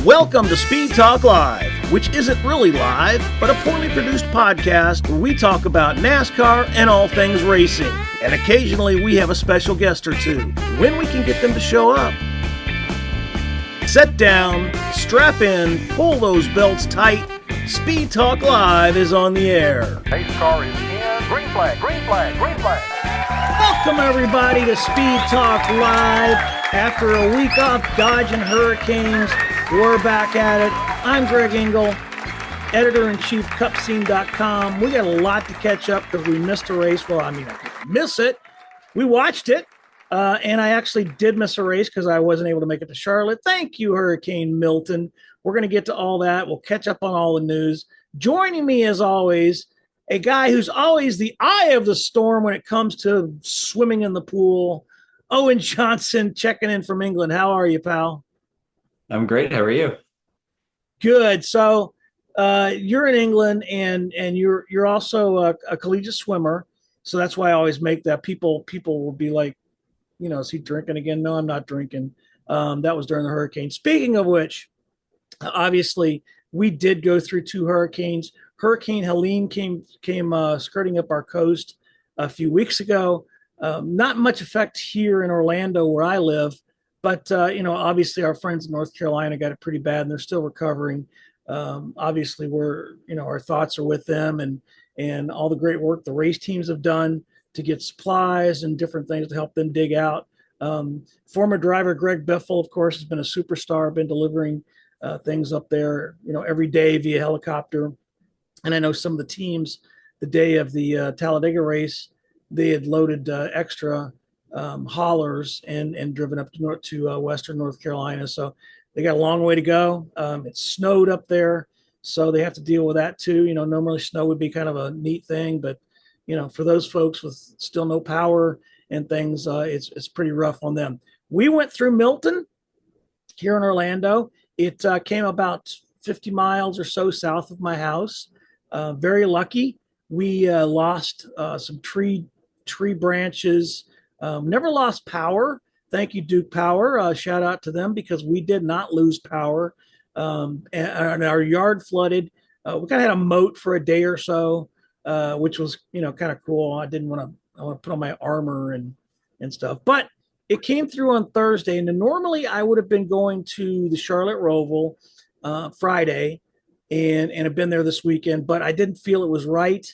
Welcome to Speed Talk Live, which isn't really live, but a poorly produced podcast where we talk about NASCAR and all things racing. And occasionally we have a special guest or two, when we can get them to show up. Sit down, strap in, pull those belts tight. Speed Talk Live is on the air. Pace car is in. Green flag, green flag, green flag. Welcome everybody to Speed Talk Live. After a week off dodging hurricanes, we're back at it. I'm Greg Engel, editor-in-chief, cupscene.com. We got a lot to catch up because we missed a race. Well, I didn't miss it. We watched it, and I actually did miss a race because I wasn't able to make it to Charlotte. Thank you, Hurricane Milton. We're going to get to all that. We'll catch up on all the news. Joining me, as always, a guy who's always the eye of the storm when it comes to swimming in the pool, Owen Johnson, checking in from England. How are you, pal? I'm great. How are you? Good. So you're in England, and you're also a collegiate swimmer. So that's why I always make that. People will be like, is he drinking again? No, I'm not drinking. That was during the hurricane. Speaking of which, obviously we did go through two hurricanes. Hurricane Helene came skirting up our coast a few weeks ago. Not much effect here in Orlando where I live. But, obviously our friends in North Carolina got it pretty bad and they're still recovering. Obviously our thoughts are with them and all the great work the race teams have done to get supplies and different things to help them dig out. Former driver Greg Biffle, of course, has been a superstar, been delivering things up there, every day via helicopter. And I know some of the teams, the day of the Talladega race, they had loaded extra haulers and driven up to western North Carolina. So they got a long way to go. It snowed up there, so they have to deal with that too. Normally snow would be kind of a neat thing, but for those folks with still no power and things, it's pretty rough on them. We went through Milton here in Orlando. It came about 50 miles or so south of my house. Very lucky. We lost some tree branches. Never lost power. Thank you, Duke Power. Shout out to them because we did not lose power. And our yard flooded. We kind of had a moat for a day or so, which was, kind of cool. I want to put on my armor and stuff. But it came through on Thursday. And normally I would have been going to the Charlotte ROVAL Friday and have been there this weekend, but I didn't feel it was right.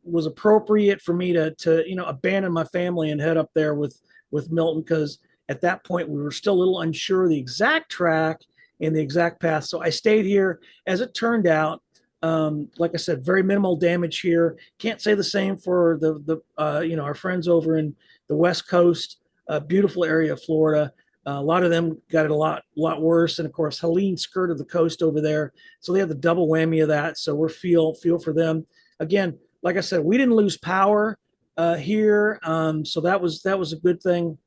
Was appropriate for me to abandon my family and head up there with Milton, because at that point we were still a little unsure of the exact track and the exact path. So I stayed here. As it turned out, like I said, very minimal damage here. Can't say the same for the our friends over in the West Coast, beautiful area of Florida. A lot of them got it a lot worse, and of course Helene skirted the coast over there, so they have the double whammy of that. So we're feel for them. Again, like I said, we didn't lose power here, so that was a good thing.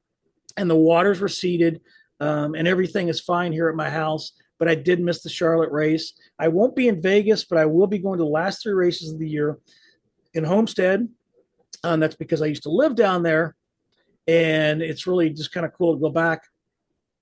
And the waters receded, and everything is fine here at my house. But I did miss the Charlotte race. I won't be in Vegas, but I will be going to the last three races of the year in Homestead. That's because I used to live down there, and it's really just kind of cool to go back.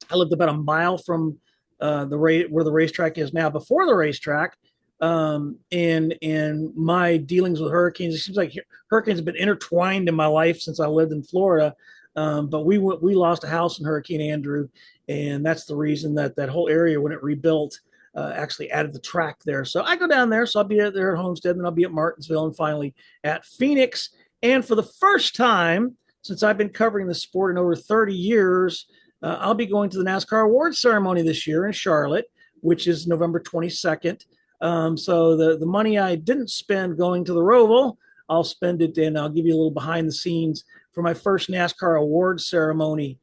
I lived about a mile from where the racetrack is now. Before the racetrack. And my dealings with hurricanes, it seems like hurricanes have been intertwined in my life since I lived in Florida. But we lost a house in Hurricane Andrew, and that's the reason that whole area, when it rebuilt, actually added the track there. So I go down there, so I'll be there at Homestead, and I'll be at Martinsville, and finally at Phoenix. And for the first time since I've been covering the sport in over 30 years, I'll be going to the NASCAR awards ceremony this year in Charlotte, which is November 22nd. So the money I didn't spend going to the ROVAL, I'll spend it, and I'll give you a little behind the scenes for my first NASCAR awards ceremony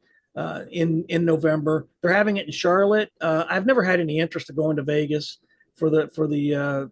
in November. They're having it in Charlotte. I've never had any interest in going to Vegas for the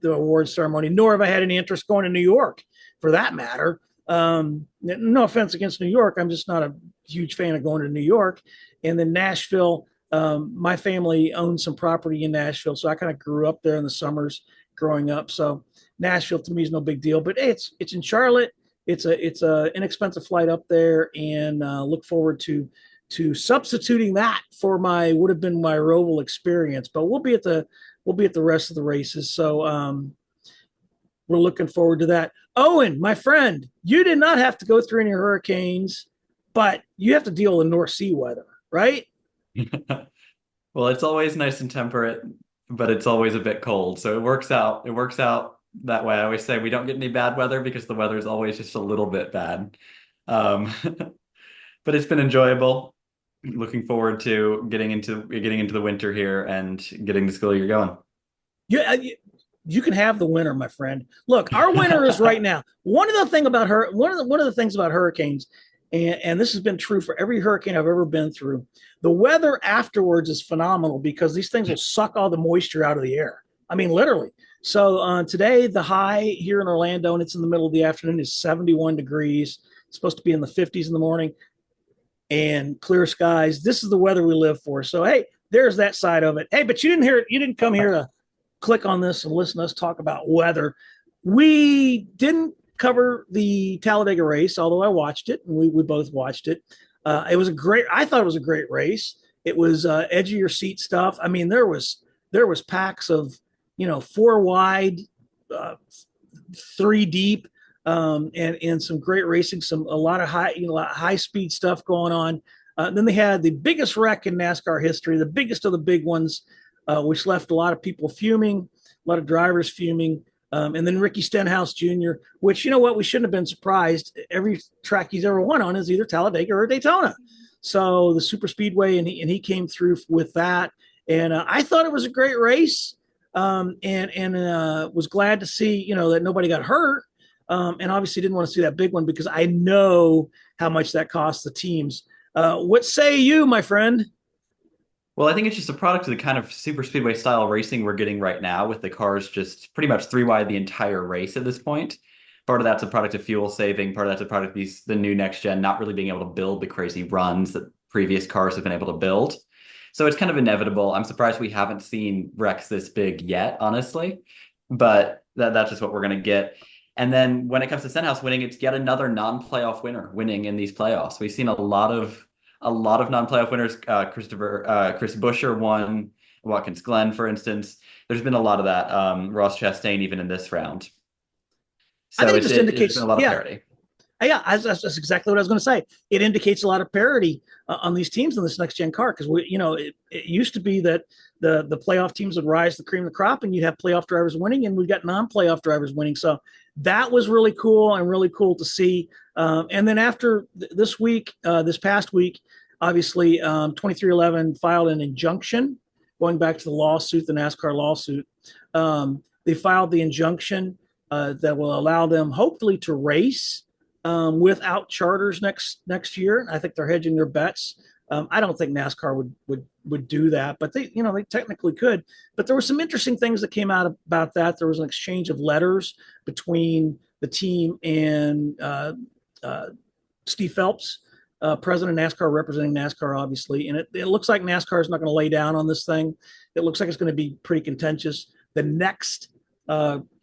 awards ceremony, nor have I had any interest going to New York for that matter. No offense against New York. I'm just not a huge fan of going to New York. And then Nashville. My family owns some property in Nashville, so I kind of grew up there in the summers growing up. So Nashville to me is no big deal, but hey, it's in Charlotte. It's a inexpensive flight up there, and look forward to to substituting that for my would have been my ROVAL experience. But we'll be at the rest of the races. So we're looking forward to that. Owen, my friend, you did not have to go through any hurricanes, but you have to deal with North Sea weather, right? Well, it's always nice and temperate, but it's always a bit cold. So it works out. It works out that way. I always say we don't get any bad weather because the weather is always just a little bit bad. Um, but it's been enjoyable. Looking forward to getting into the winter here and getting the school year going. Yeah, you can have the winter, my friend. Look, our winter is right now. One of the things about hurricanes, and this has been true for every hurricane I've ever been through. The weather afterwards is phenomenal because these things will suck all the moisture out of the air. I mean, literally. So today, the high here in Orlando, and it's in the middle of the afternoon, is 71 degrees. It's supposed to be in the 50s in the morning, and clear skies. This is the weather we live for. So hey, there's that side of it. Hey, but you didn't hear it. You didn't come here to click on this and listen to us talk about weather. We didn't cover the Talladega race, although I watched it and we both watched it. I thought it was a great race. It was edge of your seat stuff. I mean, there was packs of, four wide, three deep, and some great racing, a lot of high speed stuff going on. Then they had the biggest wreck in NASCAR history, the biggest of the big ones, which left a lot of people fuming, a lot of drivers fuming. And then Ricky Stenhouse Jr., which, you know what, we shouldn't have been surprised. Every track he's ever won on is either Talladega or Daytona. So the super speedway, and he came through with that. And I thought it was a great race, and was glad to see, that nobody got hurt. And obviously didn't want to see that big one because I know how much that costs the teams. What say you, my friend? Well, I think it's just a product of the kind of super speedway style racing we're getting right now, with the cars just pretty much three wide the entire race at this point. Part of that's a product of fuel saving. Part of that's a product of the new next gen not really being able to build the crazy runs that previous cars have been able to build. So it's kind of inevitable. I'm surprised we haven't seen wrecks this big yet, honestly, but that's just what we're going to get. And then when it comes to Stenhouse winning, it's yet another non-playoff winner winning in these playoffs. We've seen a lot of non-playoff winners. Chris Buescher won, Watkins Glen, for instance. There's been a lot of that. Ross Chastain even in this round. So I think it just indicates been a lot of parity. Yeah, that's exactly what I was going to say. It indicates a lot of parity on these teams in this next gen car because it used to be that the playoff teams would rise the cream of the crop, and you'd have playoff drivers winning, and we've got non-playoff drivers winning. So that was really cool to see. And then after this past week, obviously 2311 filed an injunction going back to the NASCAR lawsuit. They filed the injunction that will allow them hopefully to race without charters next year. I think they're hedging their bets. I don't think NASCAR would do that, but they technically could. But there were some interesting things that came out about that. There was an exchange of letters between the team and Steve Phelps, president of NASCAR, representing NASCAR, obviously. And it looks like NASCAR is not going to lay down on this thing. It looks like it's going to be pretty contentious. The next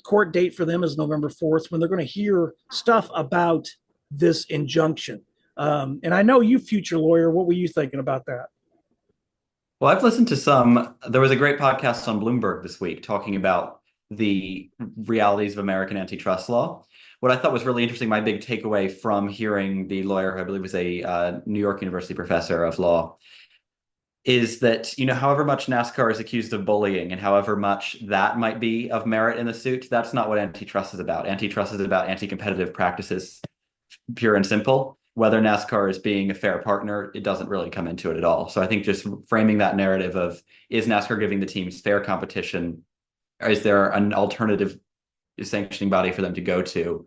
court date for them is November 4th, when they're going to hear stuff about this injunction. And I know you, future lawyer, what were you thinking about that? Well, I've listened to there was a great podcast on Bloomberg this week talking about the realities of American antitrust law. What I thought was really interesting, my big takeaway from hearing the lawyer, who I believe was a New York University professor of law, is that, however much NASCAR is accused of bullying and however much that might be of merit in the suit, that's not what antitrust is about. Antitrust is about anti-competitive practices, pure and simple. Whether NASCAR is being a fair partner, it doesn't really come into it at all. So I think just framing that narrative of, is NASCAR giving the teams fair competition? Or is there an alternative sanctioning body for them to go to?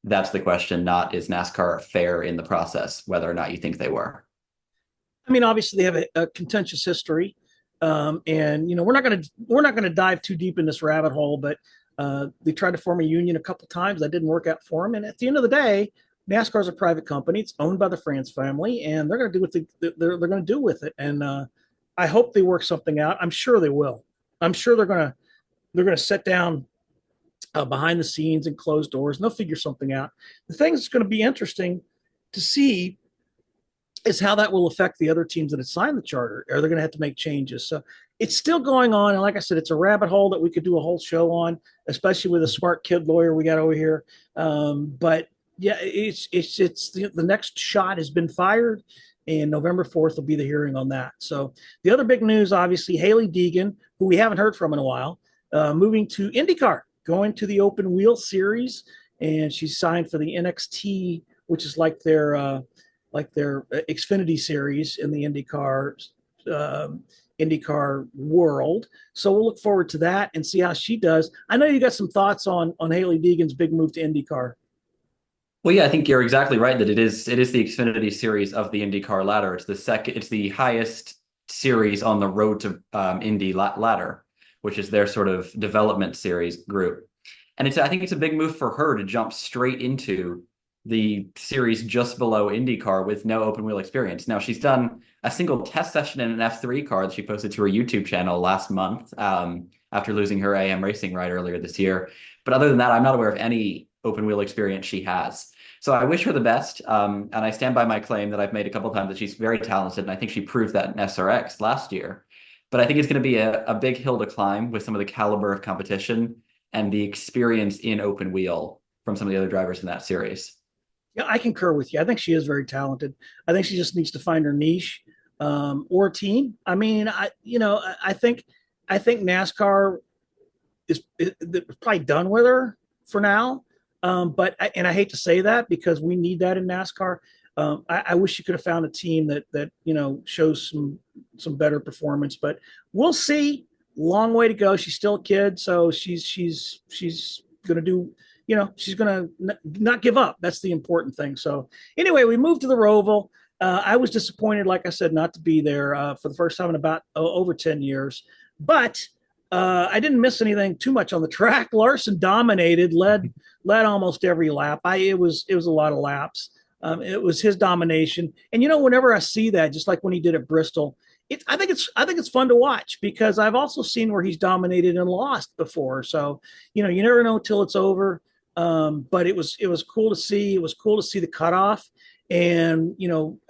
That's the question, not is NASCAR fair in the process, whether or not you think they were. I mean, obviously they have a contentious history, and we're not going to dive too deep in this rabbit hole. But they tried to form a union a couple times. That didn't work out for them. And at the end of the day, NASCAR is a private company. It's owned by the France family, and they're going to do what they're going to do with it. And I hope they work something out. I'm sure they will. I'm sure they're going to sit down behind the scenes and closed doors, and they'll figure something out. The thing that's going to be interesting to see is how that will affect the other teams that have signed the charter. Are they going to have to make changes? So it's still going on. And like I said, it's a rabbit hole that we could do a whole show on, especially with a smart kid lawyer we got over here. But yeah, it's the next shot has been fired, and November 4th will be the hearing on that. So the other big news, obviously, Hailie Deegan, who we haven't heard from in a while, moving to IndyCar, going to the Open Wheel Series, and she's signed for the NXT, which is like their Xfinity series in the IndyCar world. So we'll look forward to that and see how she does. I know you got some thoughts on Hailie Deegan's big move to IndyCar. Well, yeah, I think you're exactly right that it is the Xfinity series of the IndyCar ladder. It's the highest series on the road to Indy ladder, which is their sort of development series group. And I think it's a big move for her to jump straight into the series just below IndyCar with no open wheel experience. Now, she's done a single test session in an F3 car that she posted to her YouTube channel last month after losing her AM racing ride earlier this year. But other than that, I'm not aware of any open wheel experience she has. So I wish her the best. And I stand by my claim that I've made a couple of times that she's very talented. And I think she proved that in SRX last year. But I think it's going to be a big hill to climb with some of the caliber of competition and the experience in open wheel from some of the other drivers in that series. Yeah, I concur with you. I think she is very talented. I think she just needs to find her niche or team. I mean, I think NASCAR is probably done with her for now. But I hate to say that because we need that in NASCAR. I wish you could have found a team that shows some better performance, but we'll see. Long way to go. She's still a kid, so she's gonna do. She's gonna not give up. That's the important thing. So anyway, we moved to the ROVAL. I was disappointed, like I said, not to be there for the first time in about over 10 years, but I didn't miss anything too much on the track. Larson dominated, led almost every lap. It was a lot of laps. It was his domination, and whenever I see that, just like when he did at Bristol, I think it's fun to watch because I've also seen where he's dominated and lost before. So you never know till it's over. But it was cool to see. It was cool to see the cutoff, and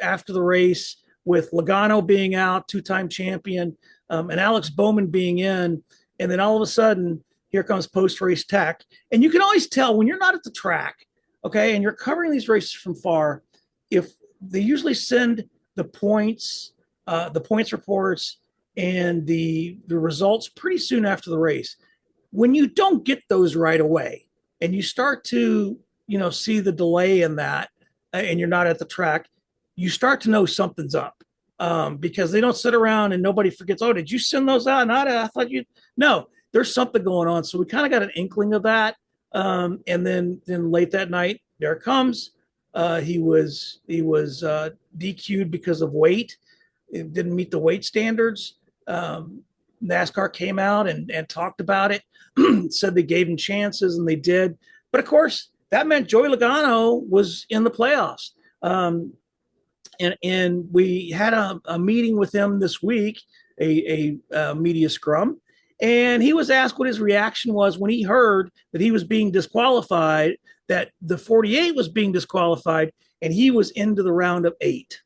after the race with Logano being out, two-time champion, and Alex Bowman being in, and then all of a sudden here comes post-race tech, and you can always tell when you're not at the track, okay, and you're covering these races from far. If they usually send the points reports and the results pretty soon after the race. When you don't get those right away, and you start to see the delay in that, and you're not at the track, you start to know something's up, because they don't sit around and nobody forgets, oh, did you send those out? Not, I thought you. No, there's something going on. So we kind of got an inkling of that, and then late that night, there it comes. He was DQ'd because of weight. It didn't meet the weight standards. NASCAR came out and talked about it, said they gave him chances, and they did. But of course, that meant Joey Logano was in the playoffs. And we had a meeting with him this week, a media scrum, and he was asked what his reaction was when he heard that he was being disqualified, that the 48 was being disqualified, and he was into the round of 8.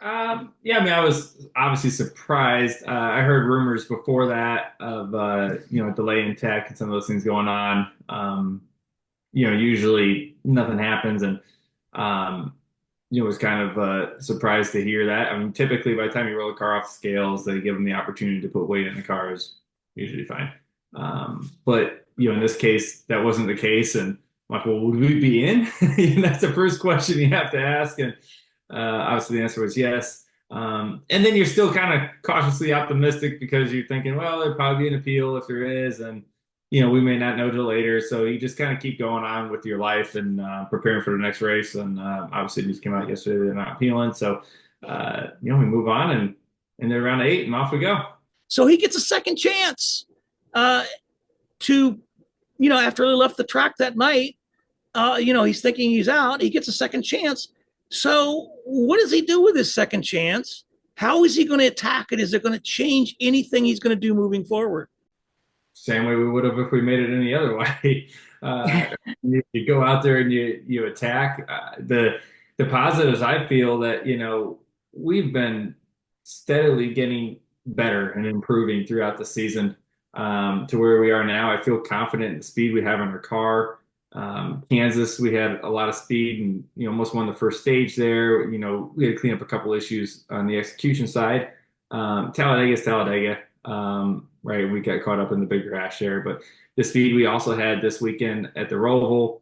Yeah, I mean, I was obviously surprised. I heard rumors before that of delay in tech and some of those things going on. Usually nothing happens, and was kind of surprised to hear that. I mean, typically by the time you roll a car off the scales, they give them the opportunity to put weight in the car is usually fine. But in this case, that wasn't the case, and I'm like, well, would we be in? That's the first question you have to ask, and obviously the answer was yes. And then you're still kind of cautiously optimistic because you're thinking, well, there'll probably be an appeal if there is, and we may not know till later. So you just kind of keep going on with your life and preparing for the next race. And obviously news came out yesterday they're not appealing. So we move on and they're around 8 and off we go. So he gets a second chance to, after he left the track that night, he's thinking he's out. He gets a second chance. So what does he do with his second chance? How is he going to attack it? Is it going to change anything he's going to do moving forward? Same way we would have if we made it any other way. You go out there and you attack. The positives, I feel that, we've been steadily getting better and improving throughout the season to where we are now. I feel confident in the speed we have in our car. Kansas, we had a lot of speed and almost won the first stage there. We had to clean up a couple issues on the execution side. Talladega's Talladega, right? We got caught up in the big crash there, but the speed we also had this weekend at the ROVAL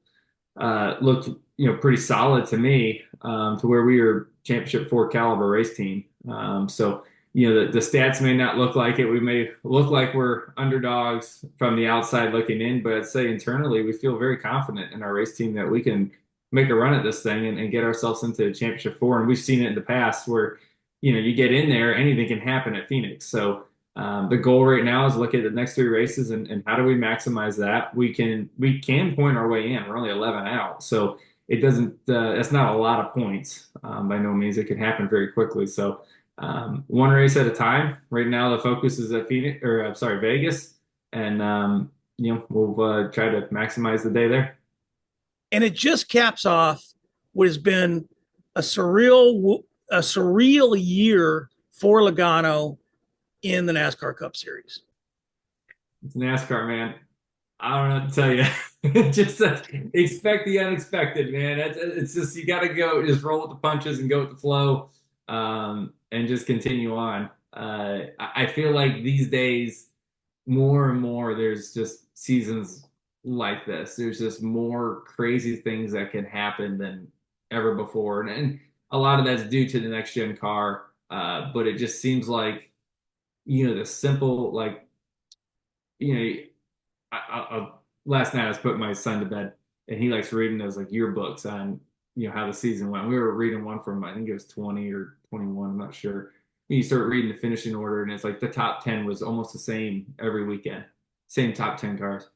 looked pretty solid to me, to where we were championship 4 caliber race team. So the stats may not look like it. We may look like we're underdogs from the outside looking in, but I'd say internally we feel very confident in our race team that we can make a run at this thing and get ourselves into championship 4. And we've seen it in the past where you get in there, anything can happen at Phoenix. So the goal right now is look at the next 3 races and how do we maximize that? We can point our way in. We're only 11 out, so it doesn't. That's not a lot of points by no means. It can happen very quickly. So one race at a time. Right now, the focus is at Vegas, and we'll try to maximize the day there. And it just caps off what has been a surreal year for Logano in the NASCAR Cup Series. It's NASCAR, man. I don't know what to tell you. Just expect the unexpected, man. It's just you got to go, just roll with the punches and go with the flow, and just continue on. I feel like these days, more and more, there's just seasons like this. There's just more crazy things that can happen than ever before, and a lot of that's due to the next gen car. But it just seems like the simple, like last night I was putting my son to bed, and he likes reading those like yearbooks on how the season went. We were reading one from, I think it was 20 or 21, I'm not sure. You start reading the finishing order, and it's like the top 10 was almost the same every weekend, same top 10 cars.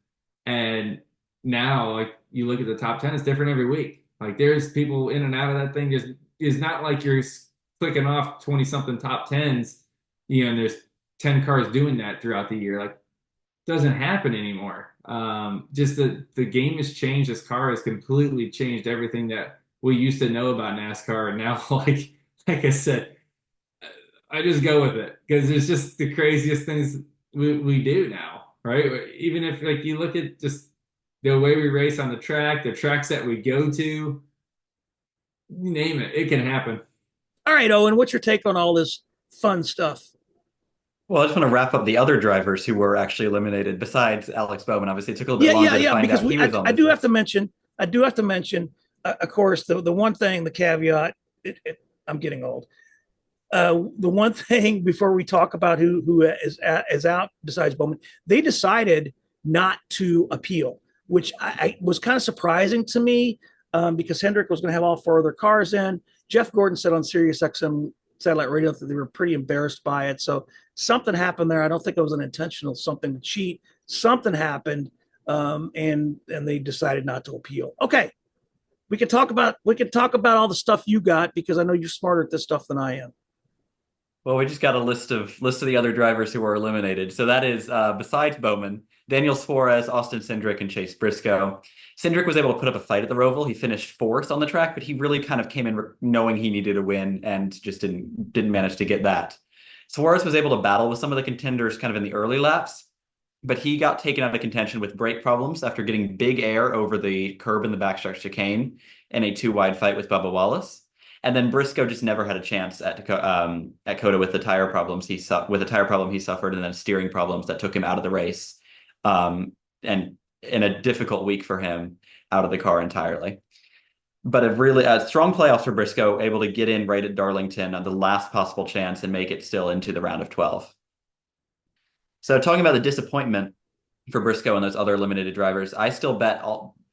And now, like, you look at the top 10, it's different every week. Like, there's people in and out of that thing. It's not like you're clicking off 20 something top 10s, and there's 10 cars doing that throughout the year. Like, doesn't happen anymore. Just the game has changed. This car has completely changed everything that we used to know about NASCAR. And now, like I said, I just go with it because it's just the craziest things we do now, right? Even if like you look at just the way we race on the track, the tracks that we go to, you name it, it can happen. All right, Owen, what's your take on all this fun stuff? Well, I just want to wrap up the other drivers who were actually eliminated besides Alex Bowman. Obviously, it took a little bit longer to find because out he was on. I do have to mention, of course, the one thing, the caveat. I'm getting old. The one thing before we talk about who is out besides Bowman, they decided not to appeal, which I was kind of surprising to me, because Hendrick was going to have all 4 other cars in. Jeff Gordon said on Sirius XM satellite radio that they were pretty embarrassed by it. So something happened there. I don't think it was an intentional something to cheat. Something happened, and they decided not to appeal. Okay, we can talk about all the stuff you got, because I know you're smarter at this stuff than I am. Well, we just got a list of the other drivers who were eliminated. So that is, besides Bowman, Daniel Suarez, Austin Cindric, and Chase Briscoe. Cindric was able to put up a fight at the ROVAL. He finished 4th on the track, but he really kind of came in knowing he needed a win and just didn't manage to get that. Suarez was able to battle with some of the contenders kind of in the early laps, but he got taken out of contention with brake problems after getting big air over the curb in the backstretch chicane in a 2-wide fight with Bubba Wallace. And then Briscoe just never had a chance at COTA with the tire problems he suffered, and then steering problems that took him out of the race, and in a difficult week for him, out of the car entirely. But a really strong playoffs for Briscoe, able to get in right at Darlington on the last possible chance and make it still into the round of 12. So talking about the disappointment for Briscoe and those other eliminated drivers, I still bet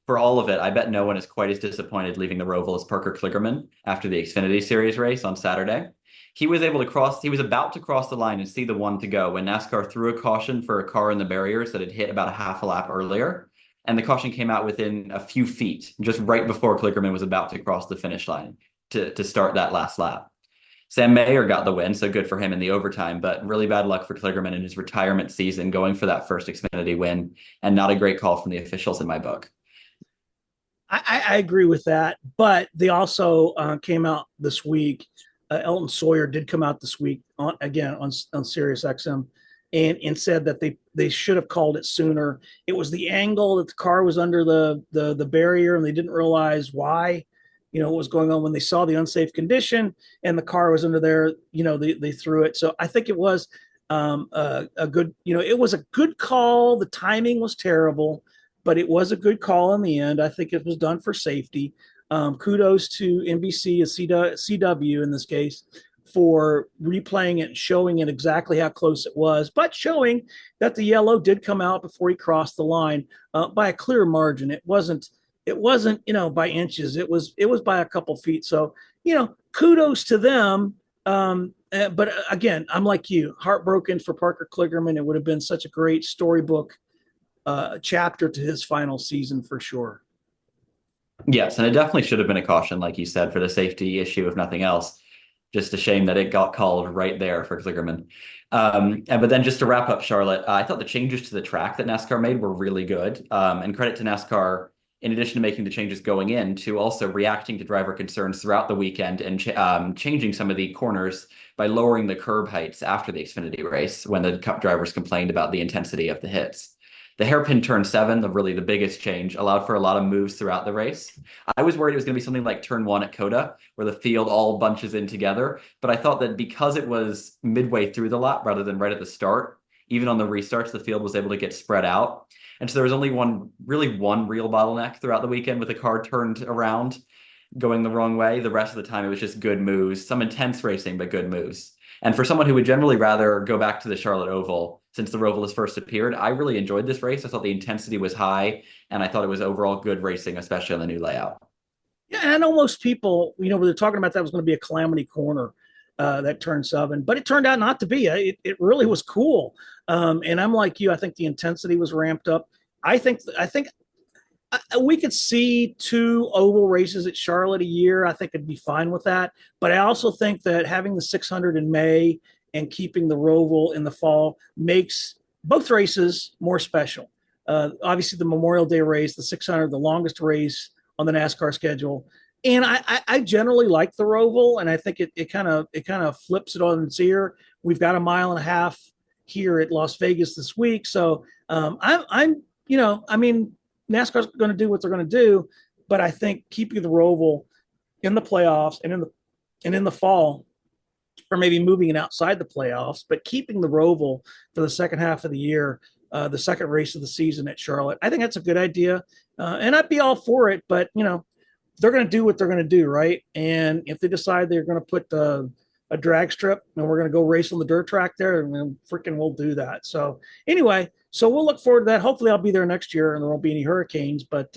for all of it, I bet no one is quite as disappointed leaving the ROVAL as Parker Kligerman after the Xfinity Series race on Saturday. He was about to cross the line and see the one to go when NASCAR threw a caution for a car in the barriers that had hit about a half a lap earlier. And the caution came out within a few feet, just right before Kligerman was about to cross the finish line to start that last lap. Sam Mayer got the win, so good for him in the overtime, but really bad luck for Kligerman in his retirement season, going for that first Xfinity win, and not a great call from the officials in my book. I agree with that, but they also came out this week Elton Sawyer did come out this week on Sirius XM and said that they should have called it sooner. It was the angle that the car was under the barrier, and they didn't realize why, what was going on when they saw the unsafe condition and the car was under there. They threw it. So I think it was a good, it was a good call. The timing was terrible, but it was a good call in the end. I think it was done for safety. Kudos to NBC and CW in this case for replaying it and showing it exactly how close it was, but showing that the yellow did come out before he crossed the line by a clear margin. It wasn't, by inches. It was by a couple feet. So, kudos to them. But again, I'm like you, heartbroken for Parker Kligerman. It would have been such a great storybook chapter to his final season for sure. Yes, and it definitely should have been a caution, like you said, for the safety issue, if nothing else. Just a shame that it got called right there for Kligerman. But then just to wrap up, Charlotte, I thought the changes to the track that NASCAR made were really good. And credit to NASCAR, in addition to making the changes going in, to also reacting to driver concerns throughout the weekend and changing some of the corners by lowering the curb heights after the Xfinity race when the Cup drivers complained about the intensity of the hits. The hairpin turn 7, the biggest change, allowed for a lot of moves throughout the race. I was worried it was going to be something like turn 1 at Coda, where the field all bunches in together. But I thought that because it was midway through the lap rather than right at the start, even on the restarts, the field was able to get spread out. And so there was only one real bottleneck throughout the weekend with the car turned around, going the wrong way. The rest of the time, it was just good moves, some intense racing, but good moves. And for someone who would generally rather go back to the Charlotte Oval, since the ROVAL has first appeared, I really enjoyed this race. I thought the intensity was high, and I thought it was overall good racing, especially on the new layout. Yeah, and I know most people, we were talking about that was going to be a calamity corner, that turn 7, but it turned out not to be. It really was cool. And I'm like you. I think the intensity was ramped up. I think we could see 2 oval races at Charlotte a year. I think I'd be fine with that. But I also think that having the 600 in May and keeping the ROVAL in the fall makes both races more special. Obviously, the Memorial Day race, the 600, the longest race on the NASCAR schedule. And I generally like the ROVAL, and I think it kind of flips it on its ear. We've got a mile and a half here at Las Vegas this week, so NASCAR's going to do what they're going to do, but I think keeping the ROVAL in the playoffs and in the fall, or maybe moving it outside the playoffs, but keeping the ROVAL for the second half of the year, the second race of the season at Charlotte, I think that's a good idea, and I'd be all for it. But they're going to do what they're going to do, right? And if they decide they're going to put a drag strip and we're going to go race on the dirt track there, and we'll do that. So anyway. So we'll look forward to that. Hopefully I'll be there next year and there won't be any hurricanes. But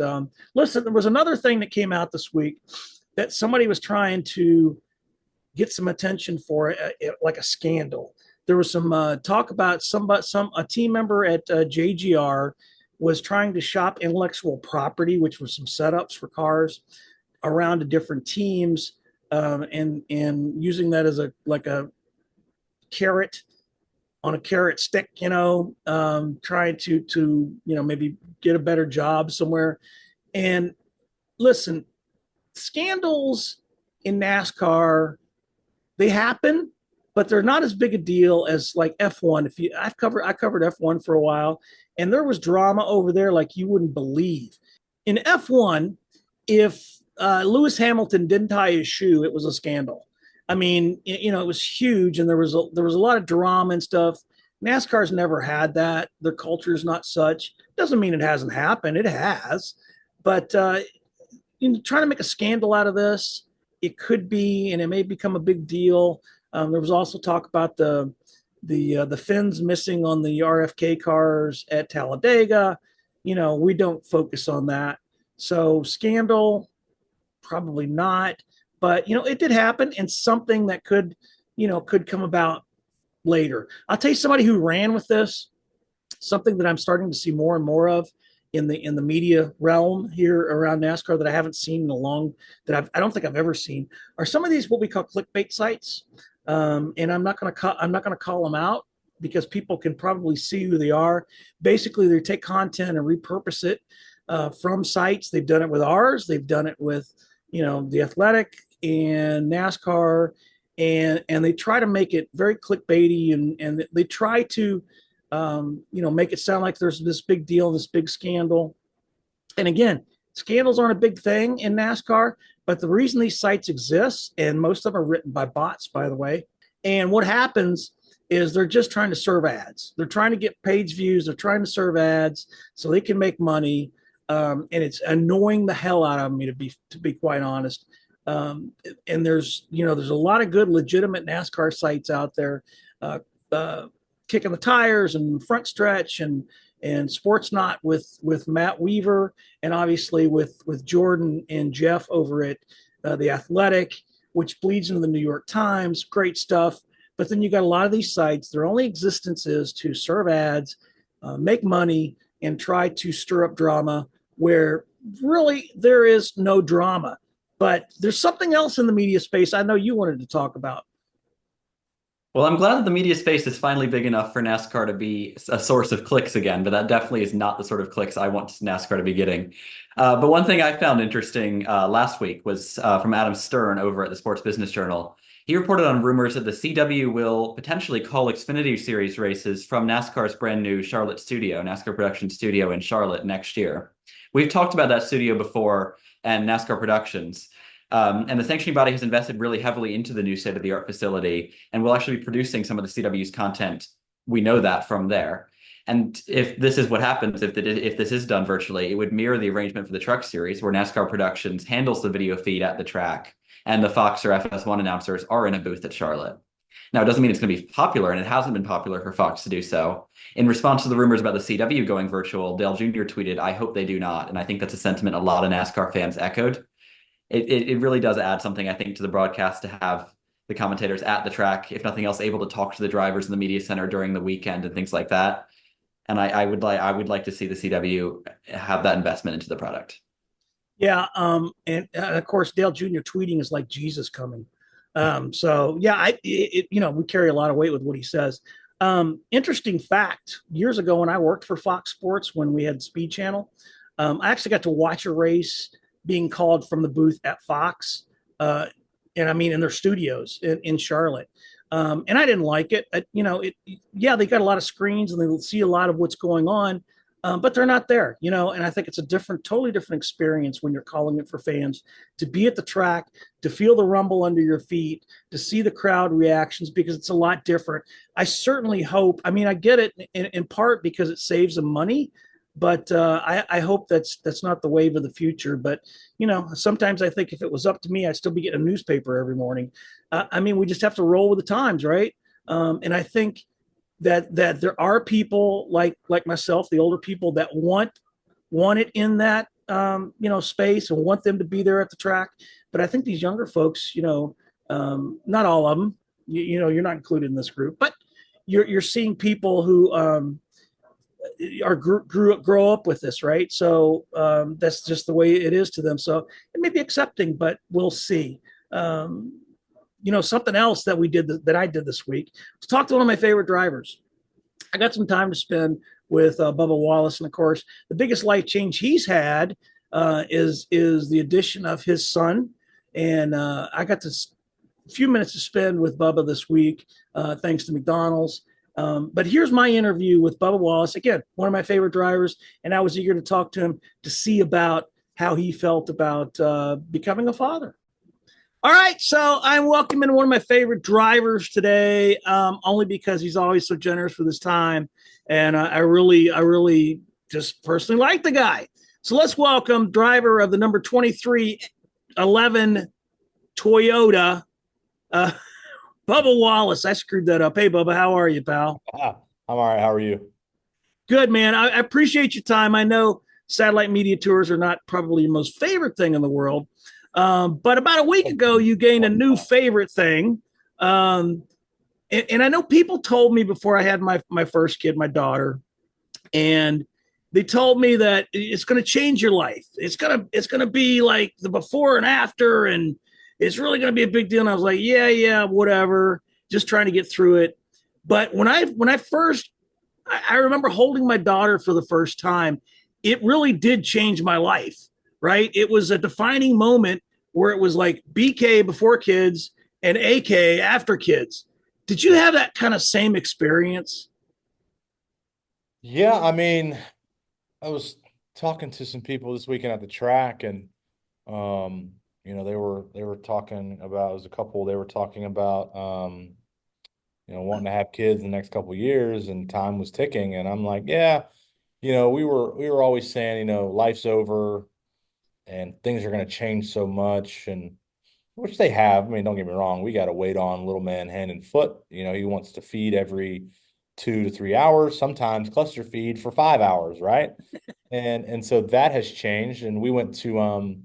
listen, there was another thing that came out this week that somebody was trying to get some attention for, like a scandal. There was some talk about a team member at JGR was trying to shop intellectual property, which was some setups for cars around to different teams, and using that as a carrot on a carrot stick, trying to maybe get a better job somewhere. And listen, scandals in NASCAR, they happen, but they're not as big a deal as like F1. I covered F1 for a while, and there was drama over there like you wouldn't believe. In F1, if Lewis Hamilton didn't tie his shoe, it was a scandal. I mean, it was huge, and there was a lot of drama and stuff. NASCAR's never had that. Their culture is not such. Doesn't mean it hasn't happened. It has. But trying to make a scandal out of this, it could be, and it may become a big deal. There was also talk about the fins missing on the RFK cars at Talladega. We don't focus on that. So scandal, probably not. But, it did happen, and something that could come about later. I'll tell you somebody who ran with this, something that I'm starting to see more and more of in the media realm here around NASCAR that I haven't seen I don't think I've ever seen, are some of these what we call clickbait sites. And I'm not going to call them out because people can probably see who they are. Basically, they take content and repurpose it from sites. They've done it with ours. They've done it with, The Athletic and NASCAR. and they try to make it very clickbaity, and they try to make it sound like there's this big deal, this big scandal. And again, scandals aren't a big thing in NASCAR, but the reason these sites exist, and most of them are written by bots, by the way, and what happens is they're just trying to serve ads. They're trying to get page views. They're trying to serve ads so they can make money. And it's annoying the hell out of me, to be quite honest. And there's a lot of good, legitimate NASCAR sites out there, Kicking the Tires and Front Stretch and Sports Not with Matt Weaver, and obviously with Jordan and Jeff over at The Athletic, which bleeds into the New York Times. Great stuff. But then you got a lot of these sites, their only existence is to serve ads, make money, and try to stir up drama where really there is no drama. But there's something else in the media space I know you wanted to talk about. Well, I'm glad that the media space is finally big enough for NASCAR to be a source of clicks again, but that definitely is not the sort of clicks I want NASCAR to be getting. But one thing I found interesting last week was from Adam Stern over at the Sports Business Journal. He reported on rumors that the CW will potentially call Xfinity Series races from NASCAR's brand new Charlotte studio, NASCAR production studio in Charlotte next year. We've talked about that studio before and NASCAR Productions. And the sanctioning body has invested really heavily into the new state-of-the-art facility and will actually be producing some of the CW's content. We know that from there. And if this is what happens, if this is done virtually, it would mirror the arrangement for the Truck Series, where NASCAR Productions handles the video feed at the track, and the Fox or FS1 announcers are in a booth at Charlotte. Now, it doesn't mean it's going to be popular, and it hasn't been popular for Fox to do so. In response to the rumors about the CW going virtual, Dale Jr. tweeted, "I hope they do not." And I think that's a sentiment a lot of NASCAR fans echoed. It really does add something, I think, to the broadcast to have the commentators at the track, if nothing else, able to talk to the drivers in the media center during the weekend and things like that. And I would like to see the CW have that investment into the product. Yeah, and of course, Dale Jr. tweeting is like Jesus coming. So yeah, we carry a lot of weight with what he says. Interesting fact: years ago, when I worked for Fox Sports, when we had Speed Channel, I actually got to watch a race being called from the booth at Fox, and I mean in their studios in Charlotte. And I didn't like it. They got a lot of screens and they see a lot of what's going on, but they're not there, and I think it's a totally different experience when you're calling it for fans to be at the track, to feel the rumble under your feet, to see the crowd reactions, because it's a lot different. I certainly hope, I get it in part because it saves them money, but I hope that's not the wave of the future. But, sometimes I think if it was up to me, I'd still be getting a newspaper every morning. We just have to roll with the times, right? And I think that there are people like myself, the older people, that want it in that, space and want them to be there at the track. But I think these younger folks, not all of them, you're not included in this group, but you're seeing people who grow up with this, right? So that's just the way it is to them. So it may be accepting, but we'll see. Something else that I did this week was talk to one of my favorite drivers. I got some time to spend with Bubba Wallace, and of course, the biggest life change he's had is the addition of his son. And I got a few minutes to spend with Bubba this week, thanks to McDonald's. But here's my interview with Bubba Wallace, again, one of my favorite drivers, and I was eager to talk to him to see about how he felt about becoming a father. All right, so I'm welcoming one of my favorite drivers today, only because he's always so generous with his time, and I really just personally like the guy. So let's welcome driver of the number 2311 Toyota, Bubba Wallace. I screwed that up. Hey, Bubba, how are you, pal? I'm all right. How are you? Good, man. I appreciate your time. I know satellite media tours are not probably your most favorite thing in the world, but about a week ago, you gained a new favorite thing. And I know people told me before I had my first kid, my daughter, and they told me that it's going to change your life. It's going to be like the before and after, and it's really going to be a big deal. And I was like, yeah, whatever, just trying to get through it. But when I remember holding my daughter for the first time, it really did change my life, right? It was a defining moment where it was like BK before kids and AK after kids. Did you have that kind of same experience? Yeah, I mean, I was talking to some people this weekend at the track, and they were talking about, it was a couple, they were talking about wanting to have kids in the next couple of years, and time was ticking. And I'm like, yeah, we were always saying, life's over and things are going to change so much, and which they have. I mean, don't get me wrong, we got to wait on little man hand and foot. He wants to feed every 2 to 3 hours, sometimes cluster feed for 5 hours, right? And so that has changed. And we went to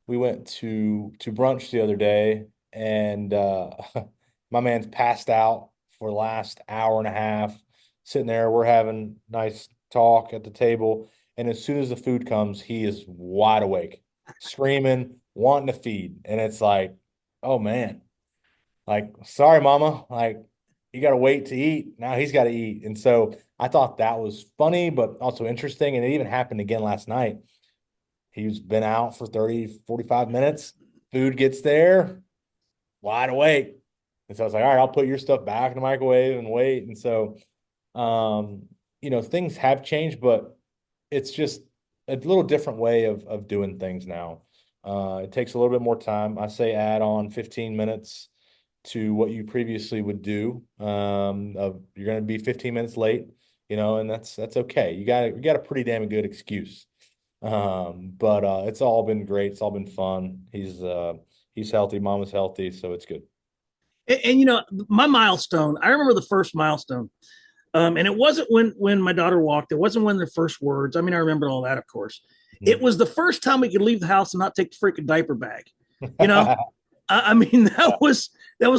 brunch the other day, and my man's passed out for the last hour and a half, sitting there. We're having nice talk at the table, and as soon as the food comes, he is wide awake, screaming, wanting to feed. And it's like, oh man, like, sorry, mama, like, you got to wait to eat. Now he's got to eat. And so I thought that was funny, but also interesting. And it even happened again last night. He's been out for 30, 45 minutes. Food gets there, wide awake. And so I was like, all right, I'll put your stuff back in the microwave and wait. And so, things have changed, but it's just a little different way of doing things now. It takes a little bit more time. I say add on 15 minutes to what you previously would do. You're going to be 15 minutes late, and that's okay. You got a pretty damn good excuse. But it's all been great. It's all been fun. He's healthy. Mama's healthy, so it's good. And my milestone, I remember the first milestone. And it wasn't when my daughter walked. It wasn't when their first words. I mean, I remember all that, of course. It was the first time we could leave the house and not take the freaking diaper bag. You know, I mean, that was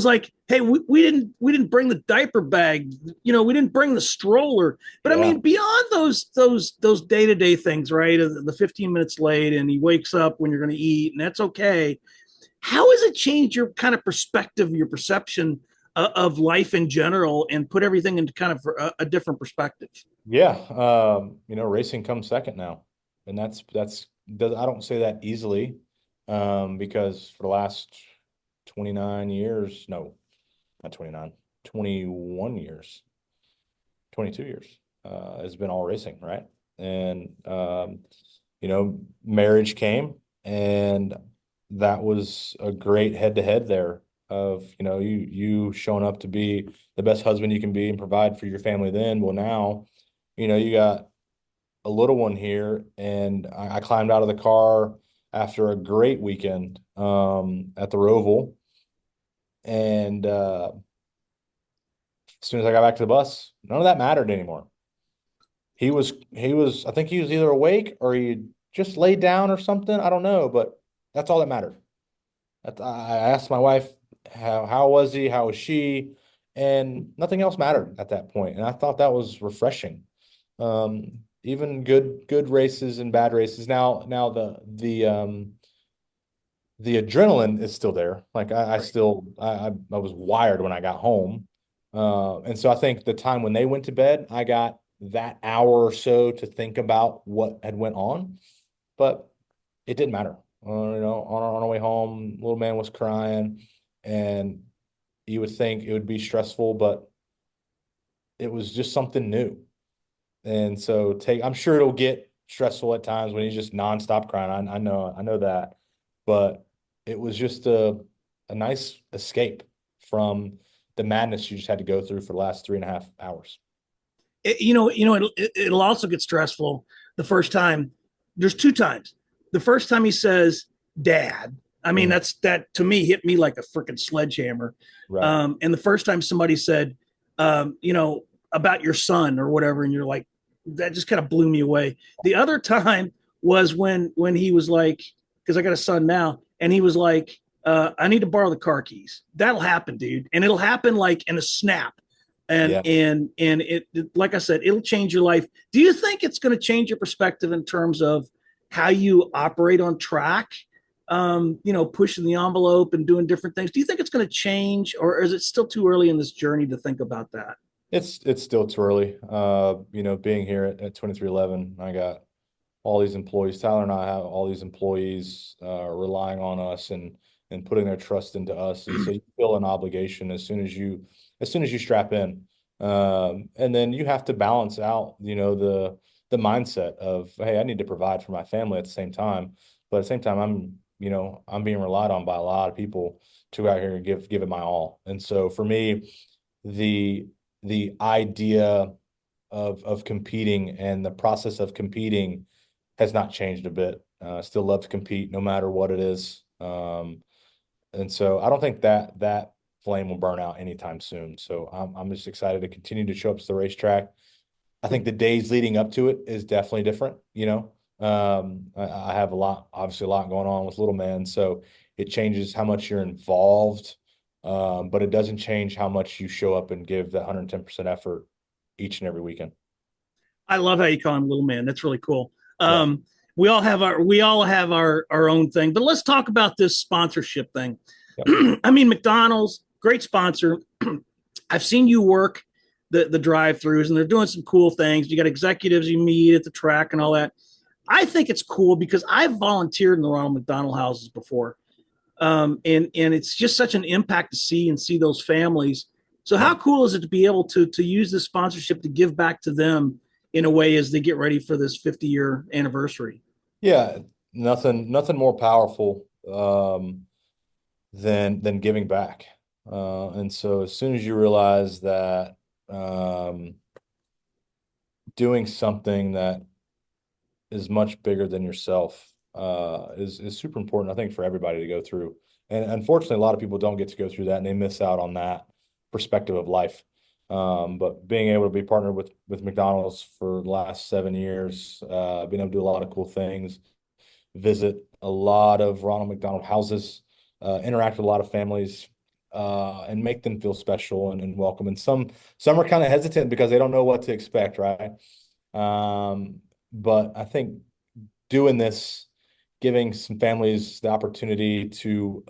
like, hey, we didn't bring the diaper bag. We didn't bring the stroller. But I mean, beyond those day-to-day things, right? The 15 minutes late, and he wakes up when you're going to eat, and that's okay. How has it changed your kind of perspective, your perception of life in general, and put everything into kind of a different perspective? Yeah, racing comes second now, and that's I don't say that easily, because for the last 29 years, no, not 29, 21 years, 22 years, has been all racing, right? And marriage came, and that was a great head to head there of, you showing up to be the best husband you can be and provide for your family then. Well, now, you got a little one here, and I climbed out of the car after a great weekend at the ROVAL. And as soon as I got back to the bus, none of that mattered anymore. He was, I think he was either awake or he just laid down or something. I don't know, but that's all that mattered. I asked my wife, how was he? How was she? And nothing else mattered at that point. And I thought that was refreshing. Even good races and bad races. Now the adrenaline is still there. Like I was wired when I got home. And so I think the time when they went to bed, I got that hour or so to think about what had went on, but it didn't matter. On our way home, little man was crying, and you would think it would be stressful, but it was just something new. And so I'm sure it'll get stressful at times when he's just nonstop crying. I know that, but it was just a nice escape from the madness you just had to go through for the last 3.5 hours. It'll also get stressful the first time. There's two times. The first time he says, "Dad," I mean, that to me hit me like a freaking sledgehammer. Right. And the first time somebody said, about your son or whatever, and you're like, that just kind of blew me away. The other time was when he was like, because I got a son now, and he was like, I need to borrow the car keys. That'll happen, dude. And it'll happen like in a snap. And it, like I said, it'll change your life. Do you think it's going to change your perspective in terms of how you operate on track? Pushing the envelope and doing different things. Do you think it's going to change, or is it still too early in this journey to think about that? It's still too early. Being here at 2311, I got all these employees. Tyler and I have all these employees relying on us, and and putting their trust into us. And so you feel an obligation as soon as you strap in. And then you have to balance out, the mindset of, hey, I need to provide for my family at the same time. But at the same time, I'm being relied on by a lot of people to go out here and give it my all. And so for me, the idea of competing and the process of competing has not changed a bit. Still love to compete no matter what it is. And so I don't think that flame will burn out anytime soon. So I'm just excited to continue to show up to the racetrack. I think the days leading up to it is definitely different. I have obviously a lot going on with little man, so it changes how much you're involved. But it doesn't change how much you show up and give that 110% effort each and every weekend. I love how you call him little man. That's really cool. Yeah. We all have our own thing, but let's talk about this sponsorship thing. Yep. I mean, McDonald's, great sponsor. I've seen you work the drive-throughs, and they're doing some cool things. You got executives you meet at the track and all that. I think it's cool because I've volunteered in the Ronald McDonald houses before. And it's just such an impact to see those families. So how cool is it to be able to use this sponsorship to give back to them in a way as they get ready for this 50-year anniversary? Yeah, nothing more powerful than giving back. And so as soon as you realize that doing something that is much bigger than yourself is super important, I think, for everybody to go through. And unfortunately, a lot of people don't get to go through that, and they miss out on that perspective of life. But being able to be partnered with McDonald's for the last 7 years, being able to do a lot of cool things, visit a lot of Ronald McDonald houses, interact with a lot of families, and make them feel special and welcome. And some are kind of hesitant because they don't know what to expect, right? But I think doing this, giving some families the opportunity to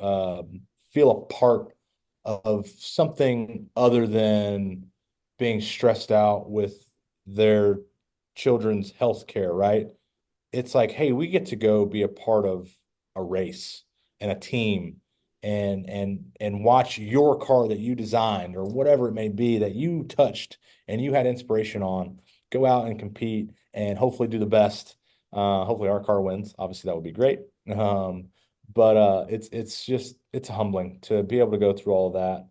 feel a part of something other than being stressed out with their children's health care, right? It's like, hey, we get to go be a part of a race and a team and watch your car that you designed or whatever it may be that you touched and you had inspiration on, go out and compete and hopefully do the best. Hopefully our car wins. Obviously that would be great. But it's humbling to be able to go through all of that,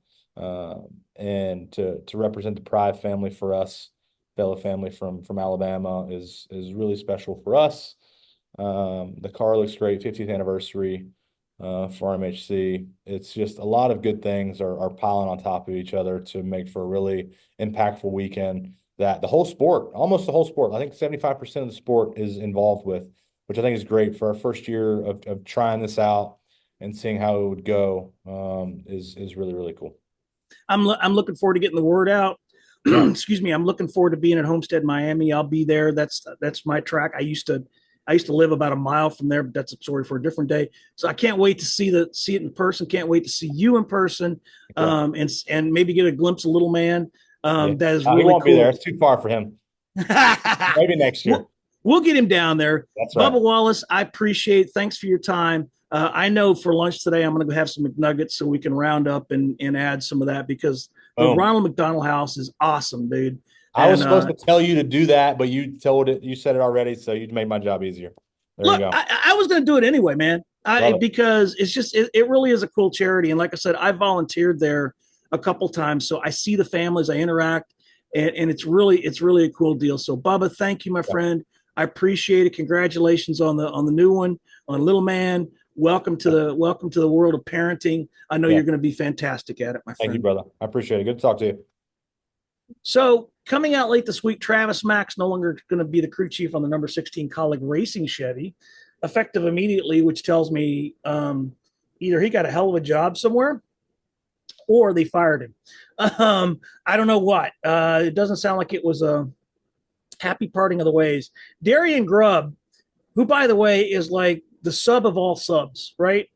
and to represent the Pride family for us, fellow family from Alabama is really special for us. The car looks great, 50th anniversary for RMHC. It's just a lot of good things are piling on top of each other to make for a really impactful weekend that almost the whole sport, I think 75% of the sport is involved with, which I think is great for our first year of trying this out and seeing how it would go. Is really, really cool. I'm looking forward to getting the word out. Excuse me. I'm looking forward to being at Homestead, Miami. I'll be there. That's my track. I used to live about a mile from there, but that's a story for a different day. So I can't wait to see it in person. Can't wait to see you in person, and maybe get a glimpse of little man. That is really he won't cool. be there. It's too far for him. Maybe next year. We'll get him down there. That's right. Bubba Wallace, I appreciate. Thanks for your time. I know for lunch today I'm going to go have some McNuggets so we can round up and add some of that because the Ronald McDonald House is awesome, dude. I was supposed to tell you to do that, but you said it already, so you made my job easier. There you go. I was going to do it anyway, man. Because it's just it really is a cool charity, and like I said, I volunteered there a couple times, so I see the families, I interact, and it's really a cool deal. So Bubba, thank you, my friend. I appreciate it. Congratulations on the new one, on Little Man. Welcome to the world of parenting. I know you're going to be fantastic at it, my friend. Thank you, brother. I appreciate it. Good to talk to you. So coming out late this week, Travis Mack's no longer going to be the crew chief on the number 16 Colleague Racing Chevy, effective immediately, which tells me either he got a hell of a job somewhere or they fired him. I don't know what. It doesn't sound like it was a happy parting of the ways. Darian Grubb, who, by the way, is like the sub of all subs, right?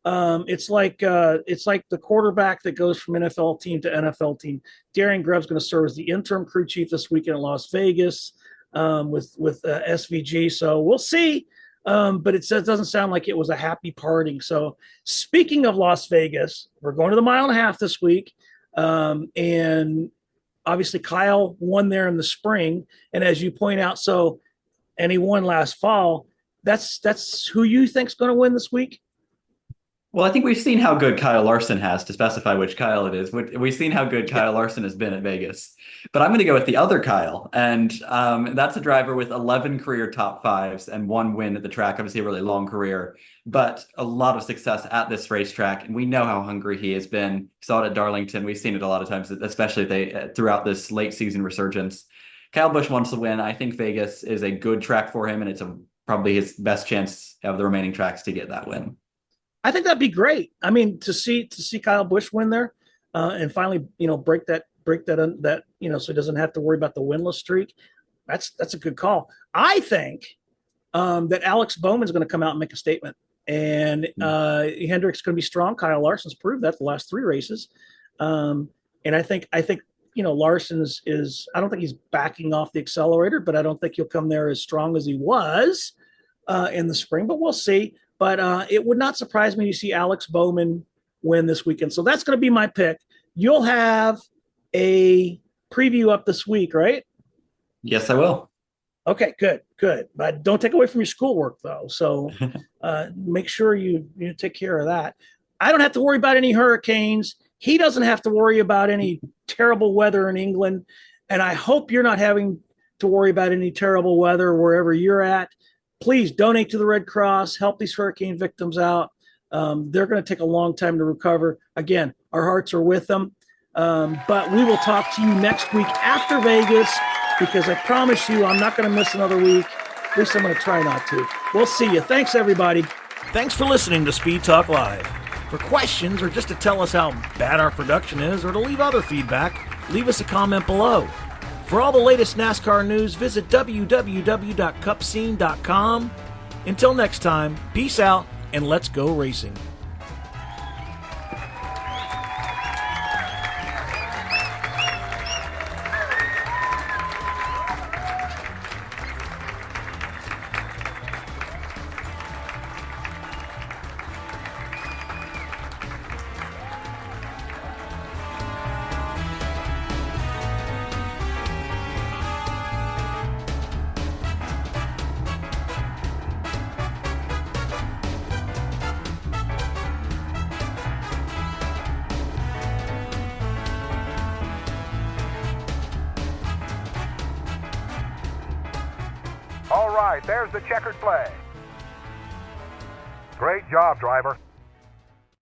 It's like the quarterback that goes from NFL team to NFL team. Darian Grubb's going to serve as the interim crew chief this weekend in Las Vegas with SVG. So we'll see. but it doesn't sound like it was a happy parting. So speaking of Las Vegas, we're going to the 1.5 miles this week. And obviously Kyle won there in the spring. And as you point out, and he won last fall. That's who you think's going to win this week? Well, I think we've seen how good Kyle Larson has, to specify which Kyle it is. We've seen how good Kyle Larson has been at Vegas. But I'm going to go with the other Kyle. And that's a driver with 11 career top fives and 1 win at the track. Obviously, a really long career, but a lot of success at this racetrack. And we know how hungry he has been. Saw it at Darlington. We've seen it a lot of times, especially throughout this late season resurgence. Kyle Busch wants to win. I think Vegas is a good track for him, and it's probably his best chance of the remaining tracks to get that win. I think that'd be great. I mean, to see Kyle Busch win there, and finally, break that, so he doesn't have to worry about the winless streak. That's a good call. I think that Alex Bowman's going to come out and make a statement, and Hendrick's going to be strong. Kyle Larson's proved that the last 3 races, and I think Larson is. I don't think he's backing off the accelerator, but I don't think he'll come there as strong as he was in the spring. But we'll see. But it would not surprise me to see Alex Bowman win this weekend. So that's going to be my pick. You'll have a preview up this week, right? Yes, I will. Okay, good. But don't take away from your schoolwork, though. So make sure you take care of that. I don't have to worry about any hurricanes. He doesn't have to worry about any terrible weather in England. And I hope you're not having to worry about any terrible weather wherever you're at. Please donate to the Red Cross, help these hurricane victims out. They're going to take a long time to recover. Again, our hearts are with them. But we will talk to you next week after Vegas, because I promise you I'm not going to miss another week. At least I'm going to try not to. We'll see you. Thanks, everybody. Thanks for listening to Speed Talk Live. For questions or just to tell us how bad our production is or to leave other feedback, leave us a comment below. For all the latest NASCAR news, visit www.cupscene.com. Until next time, peace out and let's go racing. All right, there's the checkered flag. Great job, driver.